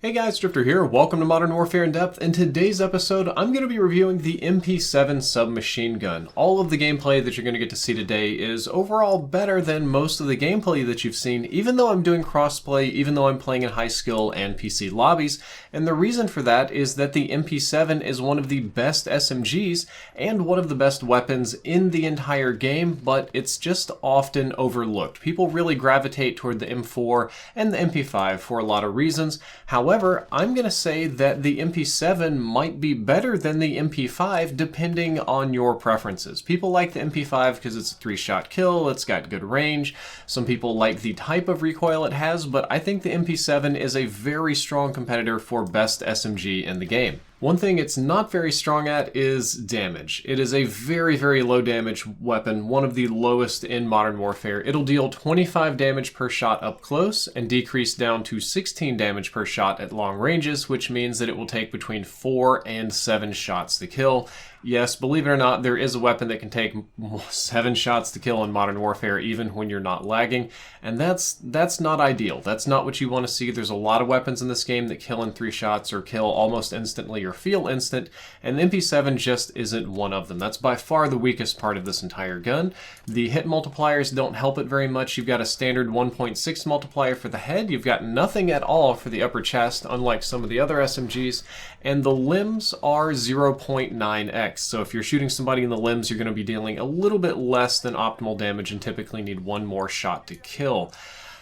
Hey guys, Drifter here. Welcome to Modern Warfare in Depth. In today's episode, I'm going to be reviewing the MP7 submachine gun. All of the gameplay that you're going to get to see today is overall better than most of the gameplay that you've seen, even though I'm doing crossplay, even though I'm playing in high skill and PC lobbies. And the reason for that is that the MP7 is one of the best SMGs and one of the best weapons in the entire game, but it's just often overlooked. People really gravitate toward the M4 and the MP5 for a lot of reasons. However, I'm going to say that the MP7 might be better than the MP5 depending on your preferences. People like the MP5 because it's a 3-shot kill, it's got good range. Some people like the type of recoil it has, but I think the MP7 is a very strong competitor for best SMG in the game. One thing it's not very strong at is damage. It is a very, very low damage weapon, one of the lowest in Modern Warfare. It'll deal 25 damage per shot up close and decrease down to 16 damage per shot at long ranges, which means that it will take between 4 and 7 shots to kill. Yes, believe it or not, there is a weapon that can take 7 shots to kill in Modern Warfare even when you're not lagging, and that's not ideal. That's not what you want to see. There's a lot of weapons in this game that kill in 3 shots or kill almost instantly or feel instant, and the MP7 just isn't one of them. That's by far the weakest part of this entire gun. The hit multipliers don't help it very much. You've got a standard 1.6 multiplier for the head. You've got nothing at all for the upper chest, unlike some of the other SMGs, and the limbs are 0.9x. So if you're shooting somebody in the limbs, you're going to be dealing a little bit less than optimal damage and typically need 1 more shot to kill.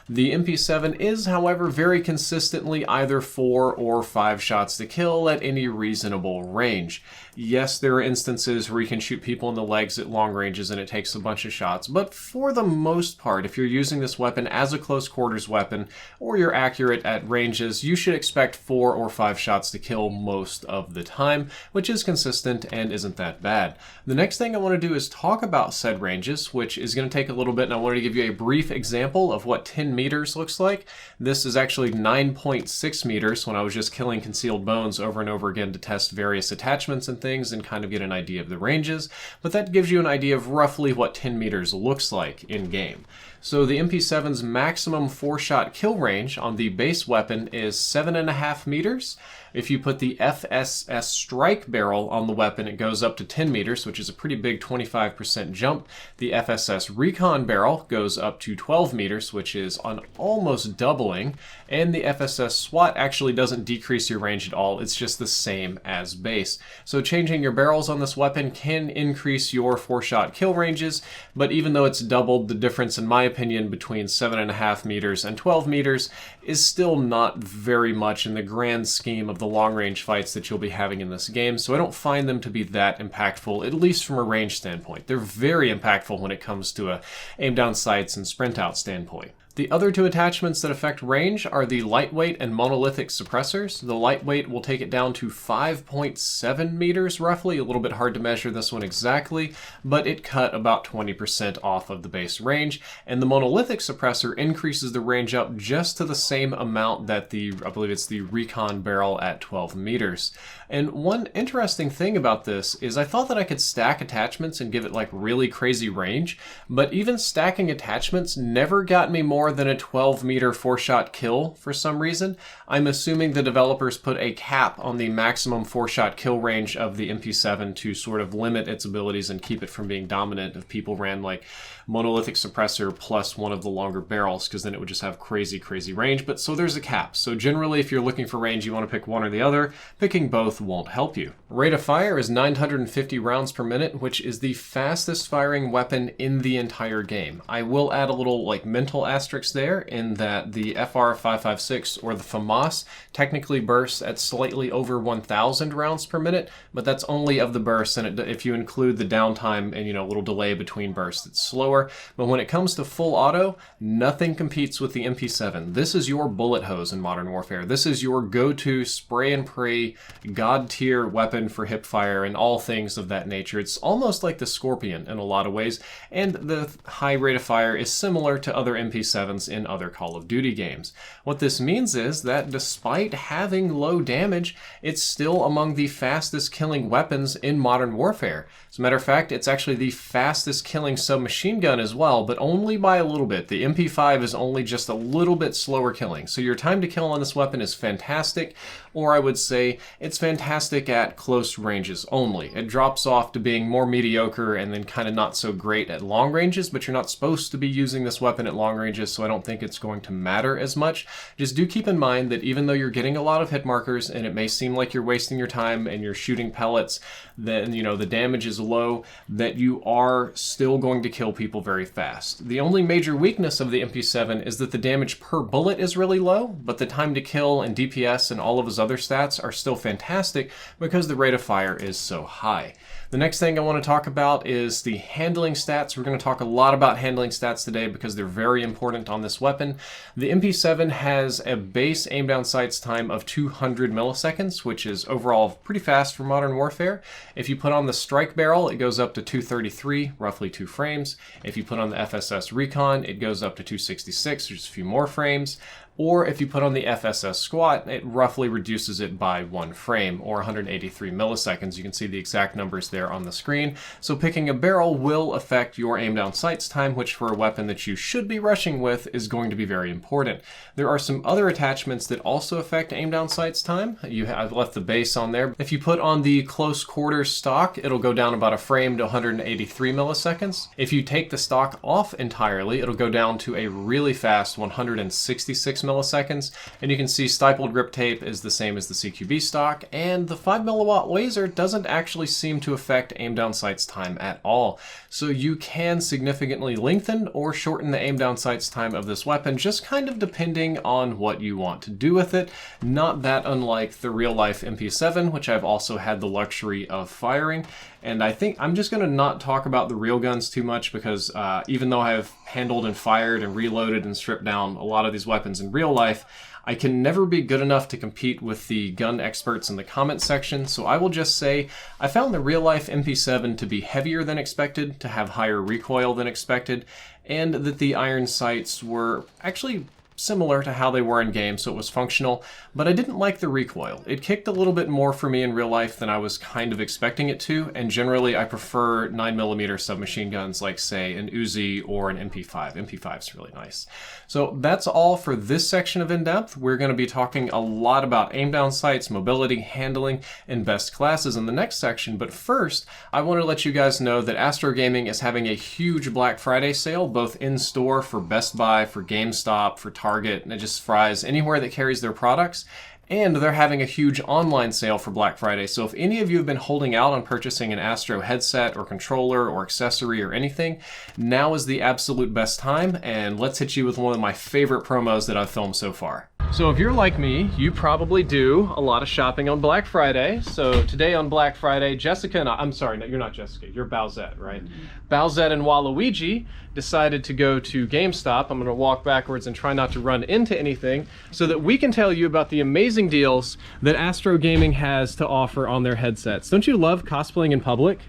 The MP7 is, however, very consistently either 4 or 5 shots to kill at any reasonable range. Yes, there are instances where you can shoot people in the legs at long ranges and it takes a bunch of shots, but for the most part, if you're using this weapon as a close quarters weapon or you're accurate at ranges, you should expect 4 or 5 shots to kill most of the time, which is consistent and isn't that bad. The next thing I want to do is talk about said ranges, which is going to take a little bit, and I wanted to give you a brief example of what 10 meters looks like. This is actually 9.6 meters when I was just killing concealed bones over and over again to test various attachments and things and kind of get an idea of the ranges, but that gives you an idea of roughly what 10 meters looks like in game. So the MP7's maximum 4-shot kill range on the base weapon is 7.5 meters. If you put the FSS strike barrel on the weapon, it goes up to 10 meters, which is a pretty big 25% jump. The FSS recon barrel goes up to 12 meters, which is an almost doubling. And the FSS SWAT actually doesn't decrease your range at all. It's just the same as base. So changing your barrels on this weapon can increase your 4-shot kill ranges, but even though it's doubled, the difference, in my opinion, between 7.5 meters and 12 meters is still not very much in the grand scheme of the long-range fights that you'll be having in this game, so I don't find them to be that impactful, at least from a range standpoint. They're very impactful when it comes to a aim-down sights and sprint-out standpoint. The other 2 attachments that affect range are the lightweight and monolithic suppressors. The lightweight will take it down to 5.7 meters roughly, a little bit hard to measure this one exactly, but it cut about 20% off of the base range, and the monolithic suppressor increases the range up just to the same amount that I believe it's the recon barrel at 12 meters. And one interesting thing about this is I thought that I could stack attachments and give it like really crazy range, but even stacking attachments never got me more than a 12 meter 4-shot kill for some reason. I'm assuming the developers put a cap on the maximum 4-shot kill range of the MP7 to sort of limit its abilities and keep it from being dominant if people ran like monolithic suppressor plus one of the longer barrels, because then it would just have crazy range. But so there's a cap. So generally if you're looking for range, you want to pick one or the other. Picking both won't help you. Rate of fire is 950 rounds per minute, which is the fastest firing weapon in the entire game. I will add a little like mental asterisk there in that the FR556 or the FAMAS technically bursts at slightly over 1,000 rounds per minute, but that's only of the bursts, and if you include the downtime and a little delay between bursts, it's slower. But when it comes to full auto, nothing competes with the MP7. This is your bullet hose in Modern Warfare. This is your go-to spray and pray god tier weapon for hip fire and all things of that nature. It's almost like the Scorpion in a lot of ways, and the high rate of fire is similar to other MP7 MP7s in other Call of Duty games. What this means is that despite having low damage, it's still among the fastest killing weapons in Modern Warfare. As a matter of fact, it's actually the fastest killing submachine gun as well, but only by a little bit. The MP5 is only just a little bit slower killing. So your time to kill on this weapon is fantastic, or I would say it's fantastic at close ranges only. It drops off to being more mediocre and then kind of not so great at long ranges, but you're not supposed to be using this weapon at long ranges, so I don't think it's going to matter as much. Just do keep in mind that even though you're getting a lot of hit markers and it may seem like you're wasting your time and you're shooting pellets, then the damage is low, that you are still going to kill people very fast. The only major weakness of the MP7 is that the damage per bullet is really low, but the time to kill and DPS and all of his other stats are still fantastic because the rate of fire is so high. The next thing I want to talk about is the handling stats. We're going to talk a lot about handling stats today because they're very important on this weapon. The MP7 has a base aim down sights time of 200 milliseconds, which is overall pretty fast for Modern Warfare. If you put on the strike barrel, it goes up to 233, roughly 2 frames. If you put on the FSS Recon, it goes up to 266, just a few more frames. Or if you put on the FSS Squat, it roughly reduces it by 1 frame, or 183 milliseconds. You can see the exact numbers there on the screen. So picking a barrel will affect your aim down sights time, which for a weapon that you should be rushing with is going to be very important. There are some other attachments that also affect aim down sights time. I've left the base on there. If you put on the close quarters stock, it'll go down about a frame to 183 milliseconds. If you take the stock off entirely, it'll go down to a really fast 166 milliseconds, and you can see stippled grip tape is the same as the CQB stock, and the 5 milliwatt laser doesn't actually seem to affect aim down sights time at all. So you can significantly lengthen or shorten the aim down sights time of this weapon, just kind of depending on what you want to do with it. Not that unlike the real life MP7, which I've also had the luxury of firing. And I think I'm just going to not talk about the real guns too much because even though I've handled and fired and reloaded and stripped down a lot of these weapons in real life, I can never be good enough to compete with the gun experts in the comment section, so I will just say I found the real life MP7 to be heavier than expected, to have higher recoil than expected, and that the iron sights were actually similar to how they were in game, so it was functional, but I didn't like the recoil. It kicked a little bit more for me in real life than I was kind of expecting it to, and generally I prefer 9mm submachine guns like, say, an Uzi or an MP5. MP5's really nice. So that's all for this section of In-Depth. We're going to be talking a lot about aim down sights, mobility, handling, and best classes in the next section, but first, I want to let you guys know that Astro Gaming is having a huge Black Friday sale, both in-store for Best Buy, for GameStop, for Target, and it just fries anywhere that carries their products. And they're having a huge online sale for Black Friday. So if any of you have been holding out on purchasing an Astro headset or controller or accessory or anything, now is the absolute best time. And let's hit you with one of my favorite promos that I've filmed so far. So if you're like me, you probably do a lot of shopping on Black Friday. So today on Black Friday, Jessica and I'm sorry, no, you're not Jessica, you're Bowsette, right? Bowsette and Waluigi decided to go to GameStop. I'm gonna walk backwards and try not to run into anything so that we can tell you about the amazing deals that Astro Gaming has to offer on their headsets. Don't you love cosplaying in public?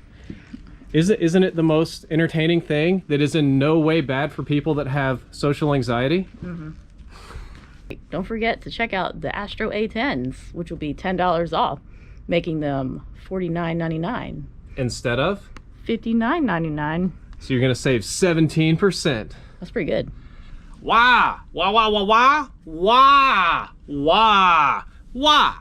Isn't it the most entertaining thing that is in no way bad for people that have social anxiety? Mm-hmm. Don't forget to check out the Astro A10s, which will be $10 off, making them $49.99. Instead of? $59.99. So you're going to save 17%. That's pretty good. Wah! Wah, wah, wah, wah! Wah! Wah! Wah!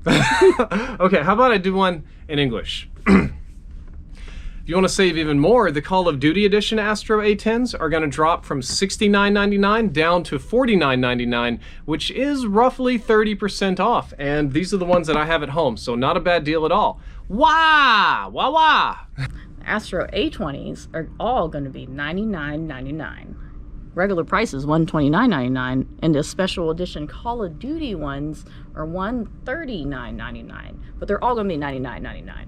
Okay, how about I do one in English? If you want to save even more, the Call of Duty Edition Astro A10s are going to drop from $69.99 down to $49.99, which is roughly 30% off. And these are the ones that I have at home, so not a bad deal at all. Wah! Wah wah! Astro A20s are all going to be $99.99. Regular price is $129.99, and the special edition Call of Duty ones are $139.99. But they're all going to be $99.99.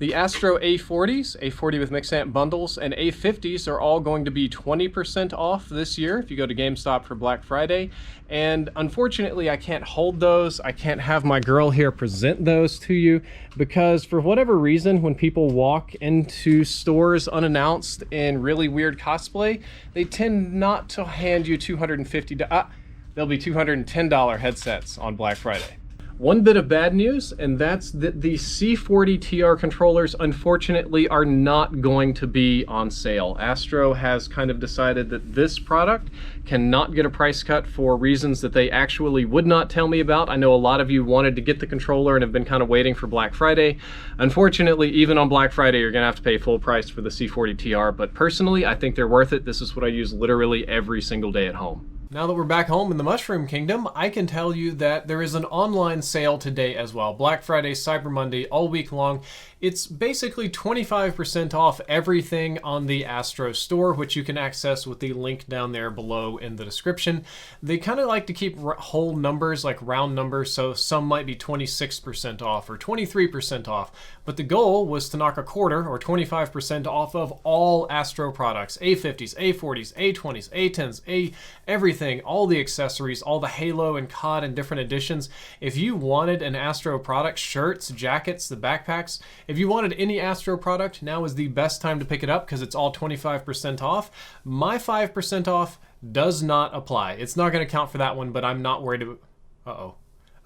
The Astro A40s, A40 with mix amp bundles, and A50s are all going to be 20% off this year if you go to GameStop for Black Friday. And unfortunately, I can't hold those. I can't have my girl here present those to you because for whatever reason, when people walk into stores unannounced in really weird cosplay, they tend not to hand you $250. They'll be $210 headsets on Black Friday. One bit of bad news, and that's that the C40 TR controllers, unfortunately, are not going to be on sale. Astro has kind of decided that this product cannot get a price cut for reasons that they actually would not tell me about. I know a lot of you wanted to get the controller and have been kind of waiting for Black Friday. Unfortunately, even on Black Friday, you're going to have to pay full price for the C40 TR, but personally, I think they're worth it. This is what I use literally every single day at home. Now that we're back home in the Mushroom Kingdom, I can tell you that there is an online sale today as well. Black Friday, Cyber Monday, all week long. It's basically 25% off everything on the Astro store, which you can access with the link down there below in the description. They kind of like to keep whole numbers, like round numbers, so some might be 26% off or 23% off. But the goal was to knock a quarter or 25% off of all Astro products, A50s, A40s, A20s, A10s, everything, all the accessories, all the Halo and COD and different editions. If you wanted an Astro product, shirts, jackets, the backpacks, if you wanted any Astro product, now is the best time to pick it up because it's all 25% off. My 5% off does not apply. It's not going to count for that one, but I'm not worried about... Uh-oh.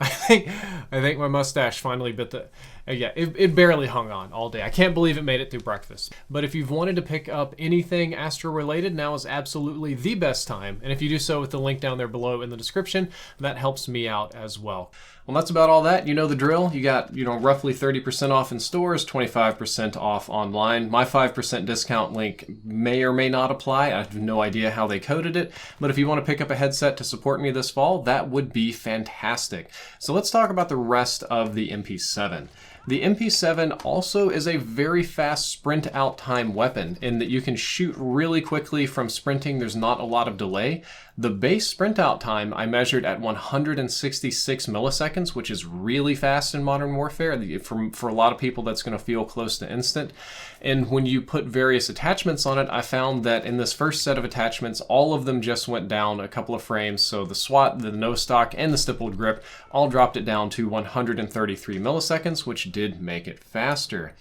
I think my mustache finally bit the... yeah, it barely hung on all day. I can't believe it made it through breakfast. But if you've wanted to pick up anything Astro related, now is absolutely the best time. And if you do so with the link down there below in the description, that helps me out as well. Well, that's about all that. You know the drill. You got, roughly 30% off in stores, 25% off online. My 5% discount link may or may not apply. I have no idea how they coded it. But if you want to pick up a headset to support me this fall, that would be fantastic. So let's talk about the rest of the MP7. The MP7 also is a very fast sprint out time weapon in that you can shoot really quickly from sprinting. There's not a lot of delay. The base sprint out time I measured at 166 milliseconds, which is really fast in Modern Warfare. For a lot of people, that's going to feel close to instant. And when you put various attachments on it, I found that in this first set of attachments, all of them just went down a couple of frames. So the SWAT, the no stock, and the stippled grip all dropped it down to 133 milliseconds, which did make it faster.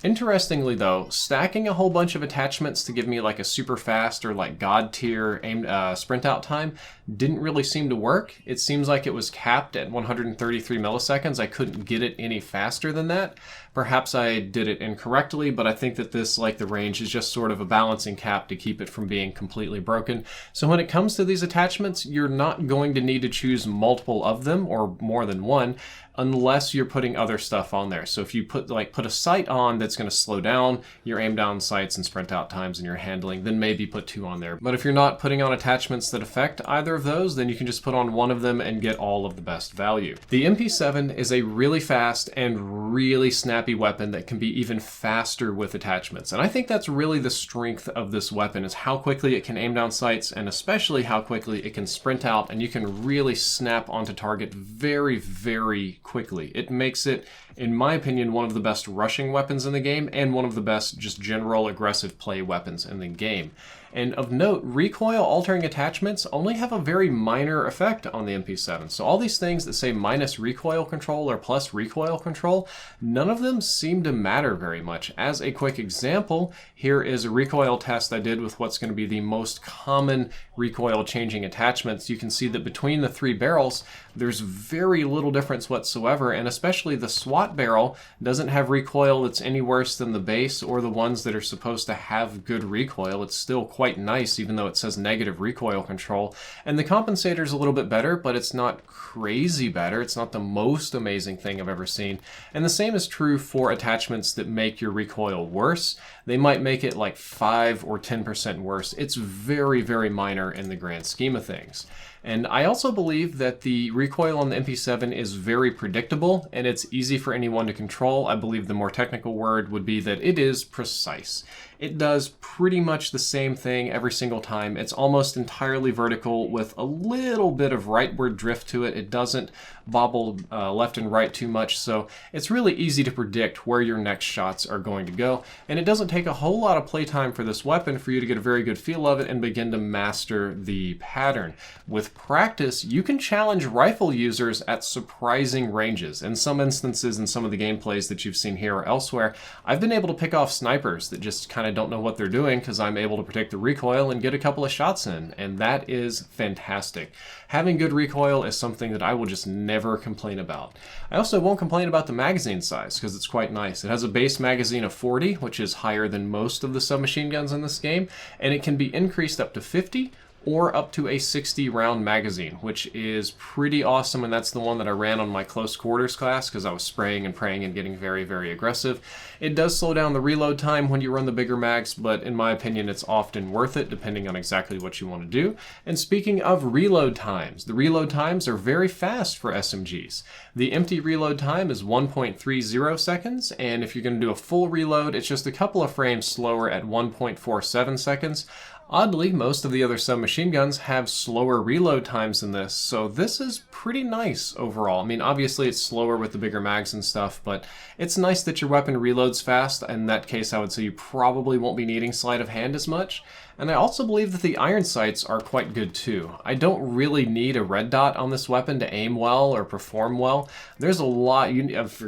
Interestingly though, stacking a whole bunch of attachments to give me like a super fast or like God tier aimed sprint out time didn't really seem to work. It seems like it was capped at 133 milliseconds. I couldn't get it any faster than that. Perhaps I did it incorrectly, but I think that this, like the range, is just sort of a balancing cap to keep it from being completely broken. So when it comes to these attachments, you're not going to need to choose multiple of them or more than one unless you're putting other stuff on there. So if you put a sight on that's going to slow down your aim down sights and sprint out times and your handling, then maybe put 2 on there. But if you're not putting on attachments that affect either of those, then you can just put on one of them and get all of the best value. The MP7 is a really fast and really snappy weapon that can be even faster with attachments. And I think that's really the strength of this weapon, is how quickly it can aim down sights and especially how quickly it can sprint out, and you can really snap onto target very, very quickly. It makes it, in my opinion, one of the best rushing weapons in the game and one of the best just general aggressive play weapons in the game. And of note, recoil altering attachments only have a very minor effect on the MP7. So all these things that say minus recoil control or plus recoil control, none of them seem to matter very much. As a quick example, here is a recoil test I did with what's going to be the most common recoil changing attachments. You can see that between the 3 barrels, there's very little difference whatsoever, and especially the SWAT barrel doesn't have recoil that's any worse than the base or the ones that are supposed to have good recoil. It's still quite nice, even though it says negative recoil control. And the compensator's a little bit better, but it's not crazy better. It's not the most amazing thing I've ever seen. And the same is true for attachments that make your recoil worse. They might make it like 5 or 10% worse. It's very, very minor in the grand scheme of things. And I also believe that the recoil on the MP7 is very predictable and it's easy for anyone to control. I believe the more technical word would be that it is precise. It does pretty much the same thing every single time. It's almost entirely vertical with a little bit of rightward drift to it. It doesn't bobble left and right too much, so it's really easy to predict where your next shots are going to go. And it doesn't take a whole lot of playtime for this weapon for you to get a very good feel of it and begin to master the pattern. With practice, you can challenge rifle users at surprising ranges. In some instances, in some of the gameplays that you've seen here or elsewhere, I've been able to pick off snipers that just kind of don't know what they're doing because I'm able to predict the recoil and get a couple of shots in, and that is fantastic. Having good recoil is something that I will just never complain about. I also won't complain about the magazine size because it's quite nice. It has a base magazine of 40, which is higher than most of the submachine guns in this game, and it can be increased up to 50 or up to a 60 round magazine, which is pretty awesome, and that's the one that I ran on my close quarters class because I was spraying and praying and getting very, very aggressive. It does slow down the reload time when you run the bigger mags, but in my opinion it's often worth it depending on exactly what you want to do. And speaking of reload times, the reload times are very fast for SMGs. The empty reload time is 1.30 seconds, and if you're going to do a full reload, it's just a couple of frames slower at 1.47 seconds. Oddly, most of the other submachine guns have slower reload times than this, so this is pretty nice overall. I mean, obviously it's slower with the bigger mags and stuff, but it's nice that your weapon reloads fast. In that case, I would say you probably won't be needing sleight of hand as much. And I also believe that the iron sights are quite good too. I don't really need a red dot on this weapon to aim well or perform well. There's a lot,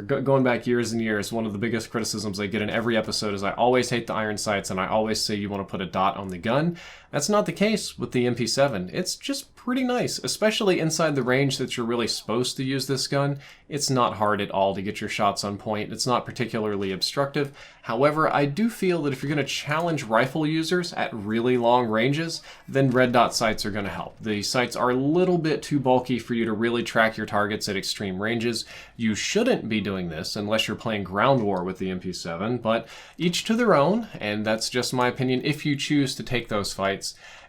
going back years and years, one of the biggest criticisms I get in every episode is I always hate the iron sights and I always say you want to put a dot on the gun. That's not the case with the MP7. It's just pretty nice, especially inside the range that you're really supposed to use this gun. It's not hard at all to get your shots on point. It's not particularly obstructive. However, I do feel that if you're going to challenge rifle users at really long ranges, then red dot sights are going to help. The sights are a little bit too bulky for you to really track your targets at extreme ranges. You shouldn't be doing this unless you're playing ground war with the MP7, but each to their own, and that's just my opinion if you choose to take those fights.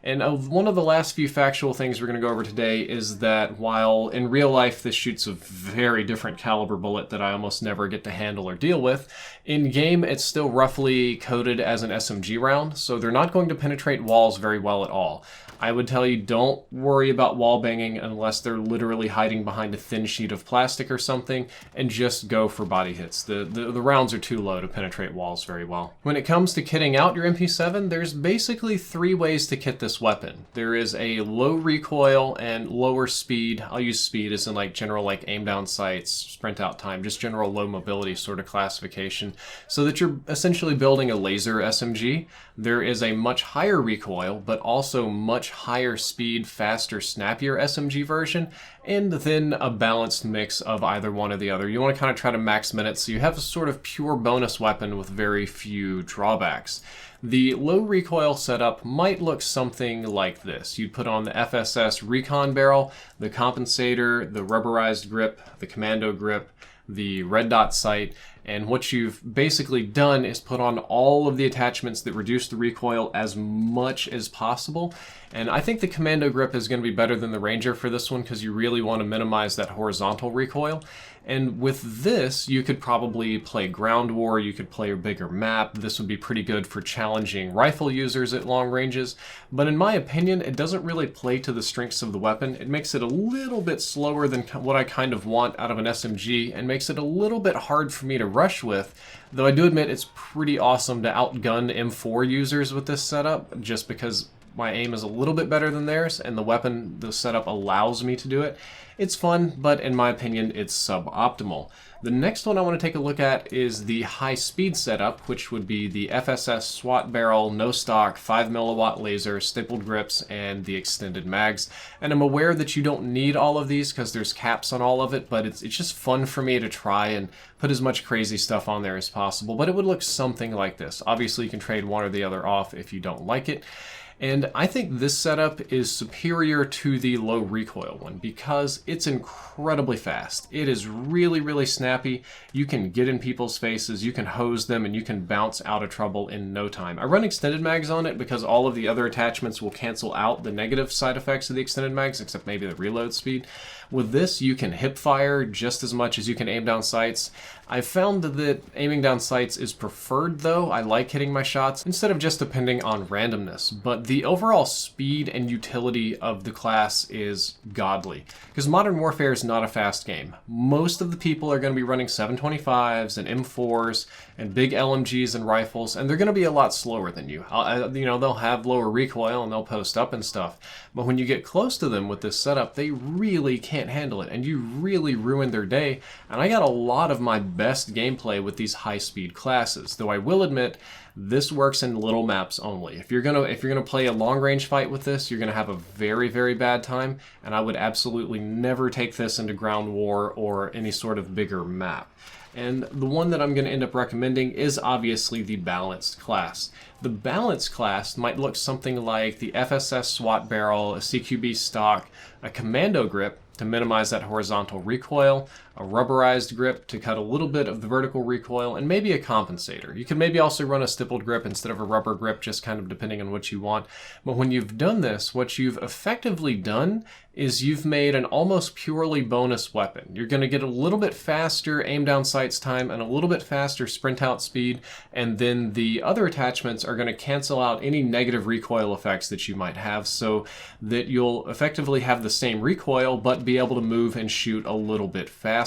And one of the last few factual things we're going to go over today is that while in real life this shoots a very different caliber bullet that I almost never get to handle or deal with, in game it's still roughly coded as an SMG round, so they're not going to penetrate walls very well at all. I would tell you don't worry about wall banging unless they're literally hiding behind a thin sheet of plastic or something, and just go for body hits. The rounds are too low to penetrate walls very well. When it comes to kitting out your MP7, there's basically 3 ways to kit this weapon. There is a low recoil and lower speed. I'll use speed as in like general like aim down sights, sprint out time, just general low mobility sort of classification, so that you're essentially building a laser SMG. There is a much higher recoil, but also much higher speed, faster, snappier SMG version, and then a balanced mix of either one or the other. You want to kind of try to max minutes, so you have a sort of pure bonus weapon with very few drawbacks. The low recoil setup might look something like this. You'd put on the FSS recon barrel, the compensator, the rubberized grip, the commando grip, the red dot sight, and what you've basically done is put on all of the attachments that reduce the recoil as much as possible. And I think the commando grip is going to be better than the Ranger for this one because you really want to minimize that horizontal recoil. And with this, you could probably play ground war, you could play a bigger map. This would be pretty good for challenging rifle users at long ranges. But in my opinion, it doesn't really play to the strengths of the weapon. It makes it a little bit slower than what I kind of want out of an SMG and makes it a little bit hard for me to rush with. Though I do admit it's pretty awesome to outgun M4 users with this setup just because my aim is a little bit better than theirs and the setup allows me to do it. It's fun, but in my opinion, it's suboptimal. The next one I want to take a look at is the high speed setup, which would be the FSS SWAT barrel, no stock, 5 milliwatt laser, stippled grips, and the extended mags. And I'm aware that you don't need all of these because there's caps on all of it, but it's just fun for me to try and put as much crazy stuff on there as possible. But it would look something like this. Obviously, you can trade one or the other off if you don't like it. And I think this setup is superior to the low recoil one because it's incredibly fast. It is really, really snappy. You can get in people's faces, you can hose them, and you can bounce out of trouble in no time. I run extended mags on it because all of the other attachments will cancel out the negative side effects of the extended mags, except maybe the reload speed. With this, you can hip fire just as much as you can aim down sights. I've found that aiming down sights is preferred though. I like hitting my shots instead of just depending on randomness, but the overall speed and utility of the class is godly. Because Modern Warfare is not a fast game. Most of the people are going to be running 725s and M4s and big LMGs and rifles, and they're going to be a lot slower than you. You know, they'll have lower recoil and they'll post up and stuff, but when you get close to them with this setup, they really can't handle it, and you really ruin their day. And I got a lot of my best gameplay with these high-speed classes, though I will admit this works in little maps only. If you're gonna play a long-range fight with this, you're gonna have a very, very bad time, and I would absolutely never take this into ground war or any sort of bigger map. And the one that I'm going to end up recommending is obviously the Balanced class. The Balanced class might look something like the FSS SWAT barrel, a CQB stock, a commando grip to minimize that horizontal recoil, a rubberized grip to cut a little bit of the vertical recoil, and maybe a compensator. You could maybe also run a stippled grip instead of a rubber grip, just kind of depending on what you want. But when you've done this, what you've effectively done is you've made an almost purely bonus weapon. You're going to get a little bit faster aim down sights time and a little bit faster sprint out speed, and then the other attachments are going to cancel out any negative recoil effects that you might have, so that you'll effectively have the same recoil but be able to move and shoot a little bit faster.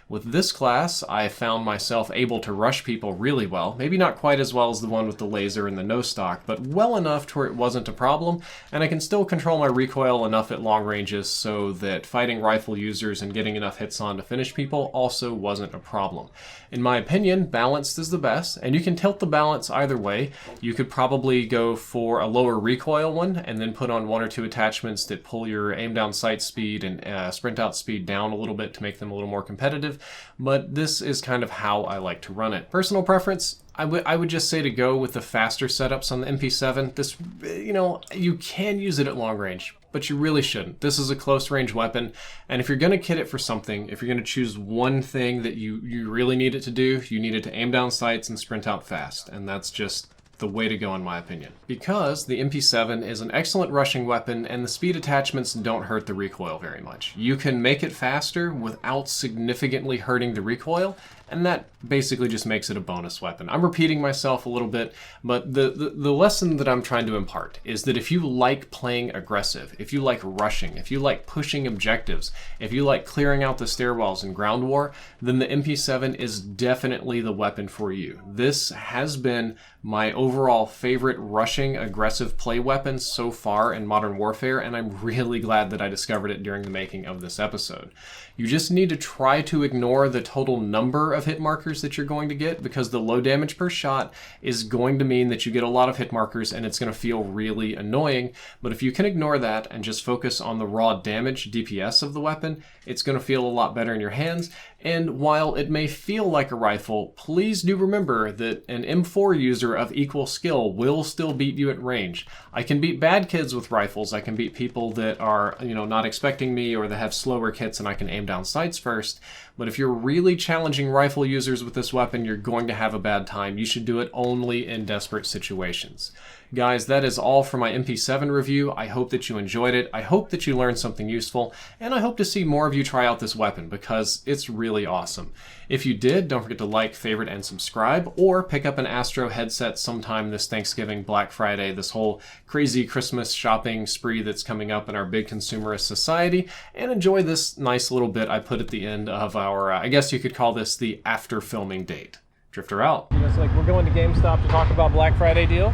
With this class, I found myself able to rush people really well. Maybe not quite as well as the one with the laser and the no stock, but well enough to where it wasn't a problem, and I can still control my recoil enough at long ranges so that fighting rifle users and getting enough hits on to finish people also wasn't a problem. In my opinion, Balanced is the best, and you can tilt the balance either way. You could probably go for a lower recoil one and then put on one or two attachments that pull your aim down sight speed and sprint out speed down a little bit to make them a little more competitive, but this is kind of how I like to run it. Personal preference, I would just say to go with the faster setups on the MP7. This, you know, you can use it at long range, but you really shouldn't. This is a close range weapon, and if you're going to kit it for something, if you're going to choose one thing that you really need it to do, you need it to aim down sights and sprint out fast, and that's just the way to go in my opinion. Because the MP7 is an excellent rushing weapon and the speed attachments don't hurt the recoil very much. You can make it faster without significantly hurting the recoil, and that basically just makes it a bonus weapon. I'm repeating myself a little bit, but the lesson that I'm trying to impart is that if you like playing aggressive, if you like rushing, if you like pushing objectives, if you like clearing out the stairwells in ground war, then the MP7 is definitely the weapon for you. This has been my overall favorite rushing aggressive play weapon so far in Modern Warfare, and I'm really glad that I discovered it during the making of this episode. You just need to try to ignore the total number of hit markers that you're going to get, because the low damage per shot is going to mean that you get a lot of hit markers and it's going to feel really annoying. But if you can ignore that and just focus on the raw damage DPS of the weapon, it's going to feel a lot better in your hands. And while it may feel like a rifle, please do remember that an M4 user of equal skill will still beat you at range. I can beat bad kids with rifles. I can beat people that are, not expecting me or that have slower kits, and I can aim down sights first. But if you're really challenging rifle users with this weapon, you're going to have a bad time. You should do it only in desperate situations. Guys, that is all for my MP7 review. I hope that you enjoyed it. I hope that you learned something useful, and I hope to see more of you try out this weapon because it's really awesome. If you did, don't forget to like, favorite, and subscribe, or pick up an Astro headset sometime this Thanksgiving, Black Friday, this whole crazy Christmas shopping spree that's coming up in our big consumerist society, and enjoy this nice little bit I put at the end of our, I guess you could call this the after filming date. Drifter out. It's like we're going to GameStop to talk about Black Friday deals.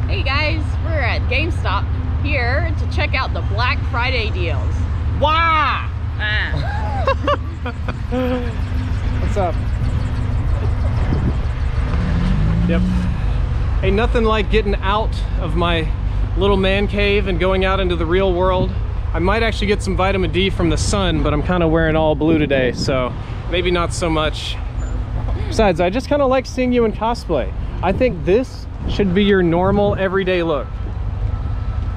Hey guys, we're at GameStop here to check out the Black Friday deals. Wow! What's up? Yep. Ain't nothing like getting out of my little man cave and going out into the real world. I might actually get some vitamin D from the sun, but I'm kind of wearing all blue today, so maybe not so much. Besides, I just kind of like seeing you in cosplay. I think this should be your normal everyday look.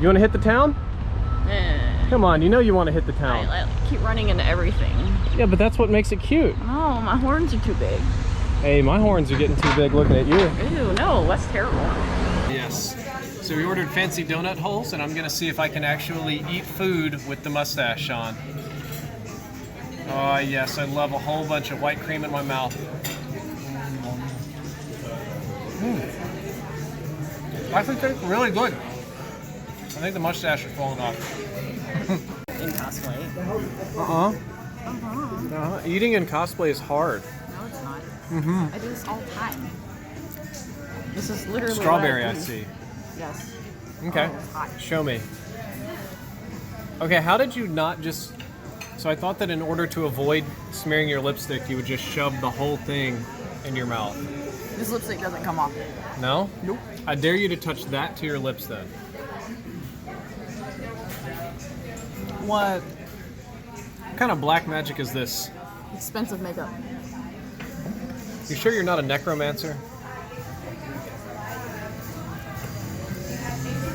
You want to hit the town? Eh. Come on, you know you want to hit the town. I keep running into everything. Yeah, but that's what makes it cute. Oh, my horns are too big. Hey, my horns are getting too big looking at you. Ew, no, that's terrible. Yes. So we ordered fancy donut holes, and I'm gonna see if I can actually eat food with the mustache on. Oh yes, I love a whole bunch of white cream in my mouth. I think they're really good. I think the mustache is falling off. In cosplay. Eating in cosplay is hard. No, it's not. Mm-hmm. I do this all the time. This is literally Strawberry, what I do. see. Yes. Okay, Oh, it's hot. show me. Okay, how did you not just... So I thought that in order to avoid smearing your lipstick, you would just shove the whole thing in your mouth. This lipstick doesn't come off. No? Nope. I dare you to touch that to your lips then. What? What kind of black magic is this? Expensive makeup. You sure you're not a necromancer?